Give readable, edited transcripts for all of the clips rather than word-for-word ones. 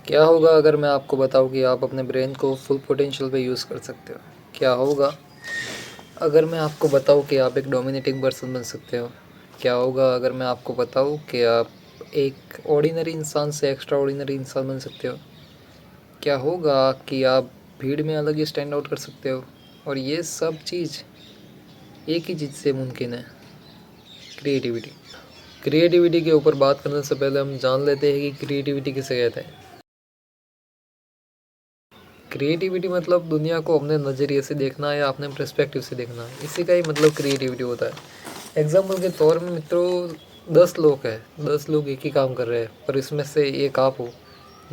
क्या होगा अगर मैं आपको बताऊं कि आप अपने ब्रेन को फुल पोटेंशियल पे यूज़ कर सकते हो? क्या होगा अगर मैं आपको बताऊं कि आप एक डोमिनेटिंग पर्सन बन सकते हो? क्या होगा अगर मैं आपको बताऊं कि आप एक ऑर्डिनरी इंसान से एक्स्ट्रा ऑर्डिनरी इंसान बन सकते हो? क्या होगा कि आप भीड़ में अलग ही स्टैंड आउट कर सकते हो? और ये सब चीज़ एक ही चीज़ से मुमकिन है, क्रिएटिविटी। क्रिएटिविटी के ऊपर बात करने से पहले हम जान लेते हैं कि क्रिएटिविटी किसे कहते हैं। क्रिएटिविटी मतलब दुनिया को अपने नज़रिए से देखना या अपने पर्सपेक्टिव से देखना, इसी का ही मतलब क्रिएटिविटी होता है। एग्जाम्पल के तौर में मित्रों, 10 लोग हैं, 10 लोग एक ही काम कर रहे हैं, पर इसमें से एक आप हो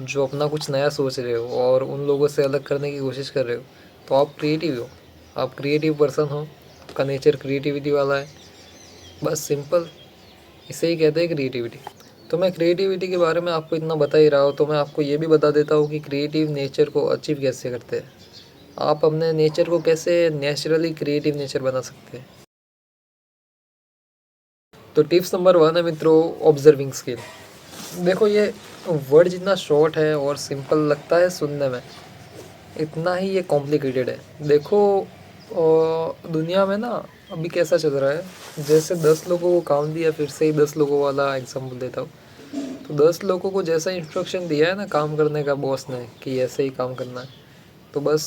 जो अपना कुछ नया सोच रहे हो और उन लोगों से अलग करने की कोशिश कर रहे हो, तो आप क्रिएटिव हो। आप क्रिएटिव पर्सन हो, आपका नेचर क्रिएटिविटी वाला है। बस सिंपल, इसे ही कहते हैं क्रिएटिविटी। तो मैं क्रिएटिविटी के बारे में आपको इतना बता ही रहा हूँ, तो मैं आपको ये भी बता देता हूँ कि क्रिएटिव नेचर को अचीव कैसे करते हैं। आप अपने नेचर को कैसे नेचुरली क्रिएटिव नेचर बना सकते हैं। तो टिप्स नंबर 1 है मित्रों, ऑब्जर्विंग स्किल। देखो, ये वर्ड जितना शॉर्ट है और सिंपल लगता है सुनने में, इतना ही ये कॉम्प्लिकेटेड है। देखो, दुनिया में ना अभी कैसा चल रहा है, जैसे 10 लोगों को काम दिया, फिर से ही 10 लोगों वाला एग्जाम्पल देता हूँ। तो 10 लोगों को जैसा इंस्ट्रक्शन दिया है ना काम करने का बॉस ने, कि ऐसे ही काम करना है, तो बस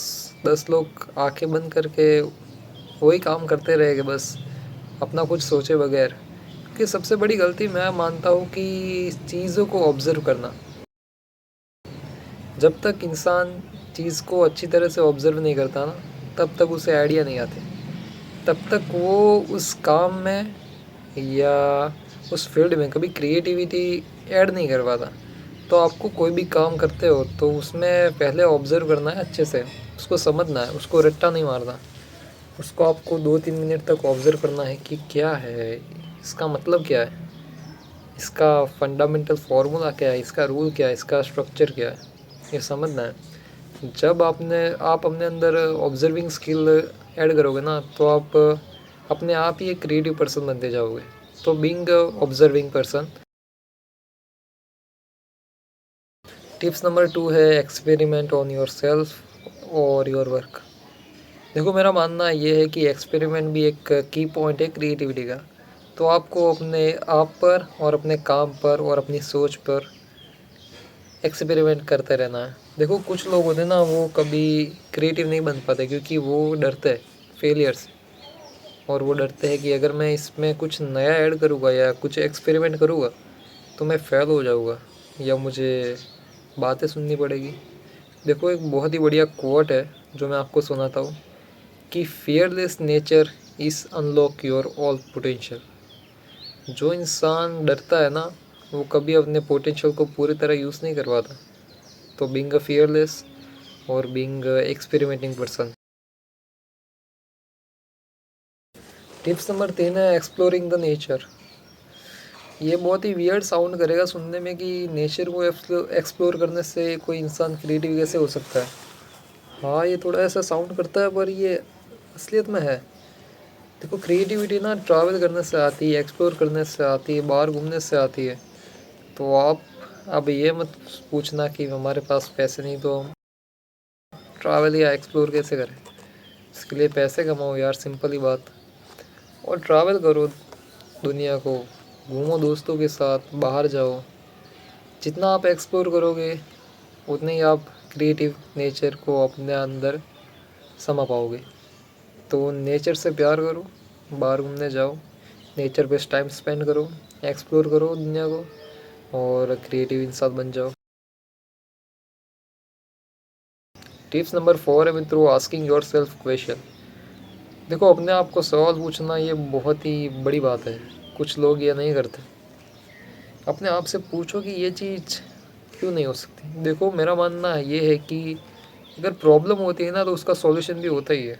10 लोग आंखें बंद करके वही काम करते रहेंगे, बस अपना कुछ सोचे बगैर। कि सबसे बड़ी गलती मैं मानता हूँ कि चीज़ों को ऑब्ज़र्व करना। जब तक इंसान चीज़ को अच्छी तरह से ऑब्ज़र्व नहीं करता ना, तब तक उसे आइडिया नहीं आते, तब तक वो उस काम में या उस फील्ड में कभी क्रिएटिविटी ऐड नहीं कर पाता। तो आपको कोई भी काम करते हो तो उसमें पहले ऑब्ज़र्व करना है अच्छे से, उसको समझना है, उसको रट्टा नहीं मारना। उसको आपको 2-3 मिनट तक ऑब्ज़र्व करना है कि क्या है, इसका मतलब क्या है, इसका फंडामेंटल फार्मूला क्या है, इसका रूल क्या है, इसका स्ट्रक्चर क्या है, ये समझना है। जब आप अपने अंदर ऑब्जर्विंग स्किल ऐड करोगे ना, तो आप अपने आप ही एक क्रिएटिव पर्सन बनते जाओगे। तो being observing person. Tips number 2 है एक्सपेरिमेंट ऑन योर सेल्फ और योर वर्क। देखो, मेरा मानना ये है कि एक्सपेरिमेंट भी एक की पॉइंट है क्रिएटिविटी का। तो आपको अपने आप पर और अपने काम पर और अपनी सोच पर एक्सपेरिमेंट करते रहना है। देखो, कुछ लोग होते हैं ना, वो कभी क्रिएटिव नहीं बन पाते क्योंकि वो डरते हैं फेलियर से। और वो डरते हैं कि अगर मैं इसमें कुछ नया ऐड करूँगा या कुछ एक्सपेरिमेंट करूँगा तो मैं फ़ेल हो जाऊँगा या मुझे बातें सुननी पड़ेगी। देखो, एक बहुत ही बढ़िया कोट है जो मैं आपको सुनाता हूँ कि fearless nature is unlock your all potential. जो इंसान डरता है ना, वो कभी अपने पोटेंशियल को पूरी तरह यूज़ नहीं कर पाता। तो बीइंग अ फियरलेस और being experimenting person. Tips number 3 है एक्सप्लोरिंग द नेचर। ये बहुत ही वियर्ड साउंड करेगा सुनने में कि नेचर को एक्सप्लोर करने से कोई इंसान क्रिएटिव कैसे हो सकता है। हाँ, ये थोड़ा ऐसा साउंड करता है, पर ये असलियत में है। देखो, क्रिएटिविटी ना ट्रैवल करने से आती है, एक्सप्लोर करने से आती है, बाहर घूमने से आती है। तो आप अब ये मत पूछना कि हमारे पास पैसे नहीं तो हम ट्रैवल या एक्सप्लोर कैसे करें। इसके लिए पैसे कमाओ यार, सिंपल ही बात। और ट्रैवल करो दुनिया को, घूमो दोस्तों के साथ, बाहर जाओ। जितना आप एक्सप्लोर करोगे उतने ही आप क्रिएटिव नेचर को अपने अंदर समा पाओगे। तो नेचर से प्यार करो, बाहर घूमने जाओ, नेचर पे टाइम स्पेंड करो, एक्सप्लोर करो दुनिया को और क्रिएटिव इंसान बन जाओ। टिप्स नंबर 4 है मित्रों, आस्किंग योर सेल्फ क्वेश्चन। देखो, अपने आप को सवाल पूछना ये बहुत ही बड़ी बात है। कुछ लोग ये नहीं करते। अपने आप से पूछो कि ये चीज़ क्यों नहीं हो सकती। देखो, मेरा मानना ये है कि अगर प्रॉब्लम होती है ना, तो उसका सॉल्यूशन भी होता ही है।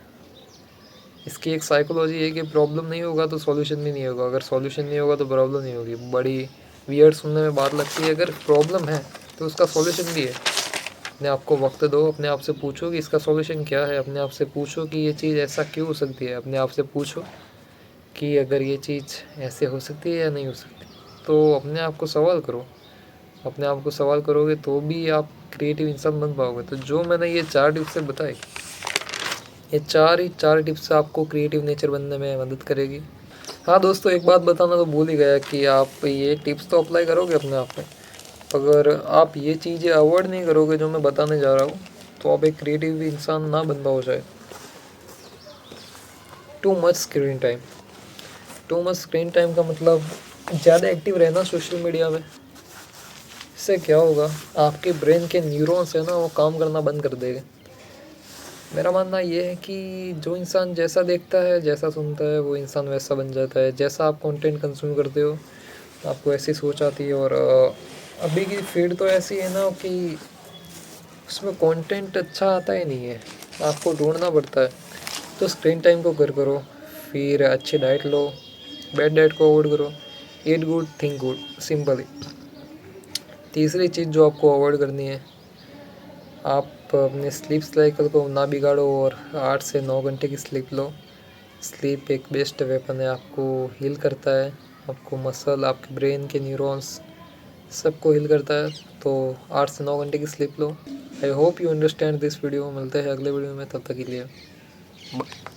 इसकी एक साइकोलॉजी है कि प्रॉब्लम नहीं होगा तो सॉल्यूशन भी नहीं होगा, अगर सॉल्यूशन नहीं होगा तो प्रॉब्लम नहीं होगी। बड़ी वियर्ड सुनने में बात लगती है। अगर प्रॉब्लम है तो उसका सॉल्यूशन भी है। अपने आप को वक्त दो, अपने आप से पूछो कि इसका सॉल्यूशन क्या है। अपने आप से पूछो कि ये चीज़ ऐसा क्यों हो सकती है। अपने आप से पूछो कि अगर ये चीज़ ऐसे हो सकती है या नहीं हो सकती। तो अपने आप को सवाल करो अपने आप को सवाल करोगे तो भी आप क्रिएटिव इंसान बन पाओगे। तो जो मैंने ये 4 टिप्स बताई, ये 4 टिप्स आपको क्रिएटिव नेचर बनने में मदद करेगी। हाँ दोस्तों, एक बात बताना तो भूल ही गया कि आप ये टिप्स तो अप्लाई करोगे अपने आप में, अगर आप ये चीज़ें अवॉइड नहीं करोगे जो मैं बताने जा रहा हूँ, तो आप एक क्रिएटिव इंसान ना बन पाओ शायद। Too much screen time. Too much screen time का मतलब ज़्यादा एक्टिव रहना सोशल मीडिया में। इससे क्या होगा, आपके ब्रेन के न्यूरॉन्स है ना, वो काम करना बंद कर देंगे। मेरा मानना ये है कि जो इंसान जैसा देखता है, जैसा सुनता है, वो इंसान वैसा बन जाता है। जैसा आप कंटेंट कंज्यूम करते हो, आपको ऐसी सोच आती है। और अभी की फील्ड तो ऐसी है ना कि उसमें कंटेंट अच्छा आता ही नहीं है, आपको ढूंढना पड़ता है। तो स्क्रीन टाइम को करो, फिर अच्छी डाइट लो, बैड डाइट को अवॉइड करो, eat good think good, simply. तीसरी चीज़ जो आपको अवॉइड करनी है, आप अपने स्लीप साइकिल को ना बिगाड़ो और 8 से 9 घंटे की स्लीप लो। स्लीप एक बेस्ट वेपन है, आपको हील करता है, आपको मसल, आपके ब्रेन के न्यूरॉन्स सबको हील करता है। तो 8 से 9 घंटे की sleep low. I hope you understand this video. मिलते हैं अगले वीडियो में, तब तक के लिए बाय।